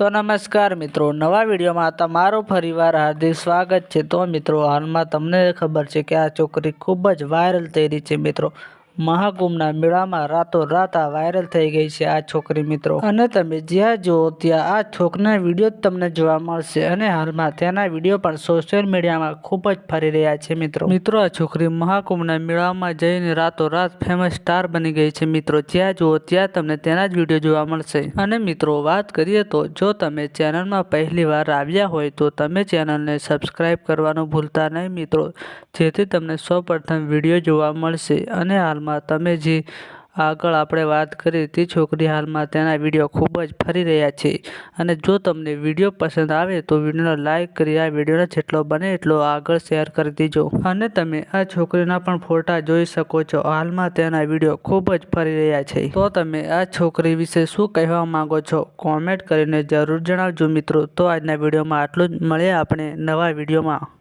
તો નમસ્કાર મિત્રો, નવા વિડીયોમાં તમારું ફરીવાર હાર્દિક સ્વાગત છે। તો મિત્રો, હાલમાં તમને ખબર છે કે આ છોકરી ખૂબ જ વાયરલ થઈ રહી છે મિત્રો। મહાકુંભના મેળામાં રાતોરાત આ વાયરલ થઈ ગઈ છે આ છોકરી મિત્રો, અને તમે જ્યાં જુઓ ત્યાં આ છોકરીના વિડીયો તમને જોવા મળશે, અને હાલમાં તેના વિડીયો પણ સોશિયલ મીડિયામાં ખૂબ જ ફરી રહ્યા છે મિત્રો। આ છોકરી મહાકુંભના મેળામાં જઈને રાતોરાત ફેમસ સ્ટાર બની ગઈ છે મિત્રો। જ્યાં જુઓ ત્યાં તમને તેના જ વિડીયો જોવા મળશે। અને મિત્રો, વાત કરીએ તો જો તમે ચેનલમાં પહેલી વાર આવ્યા હોય તો તમે ચેનલને સબસ્ક્રાઇબ કરવાનું ભૂલતા નહીં મિત્રો, જેથી તમને સૌપ્રથમ વિડીયો જોવા મળશે। અને હાલમાં તમે જે આગળ આપણે વાત કરી તે છોકરી હાલમાં તેના વિડીયો ખૂબ જ ફરી રહ્યા છે। અને જો તમને વિડીયો પસંદ આવે તો વિડીયોને લાઇક કરી આ વિડીયોને જેટલો બને એટલો આગળ શેર કરી દેજો। અને તમે આ છોકરીના પણ ફોટા જોઈ શકો છો, હાલમાં તેના વિડીયો ખૂબ જ ફરી રહ્યા છે। તો તમે આ છોકરી વિશે શું કહેવા માંગો છો કોમેન્ટ કરીને જરૂર જણાવજો મિત્રો। તો આજના વિડીયોમાં આટલું જ, મળીએ આપણે નવા વિડીયોમાં।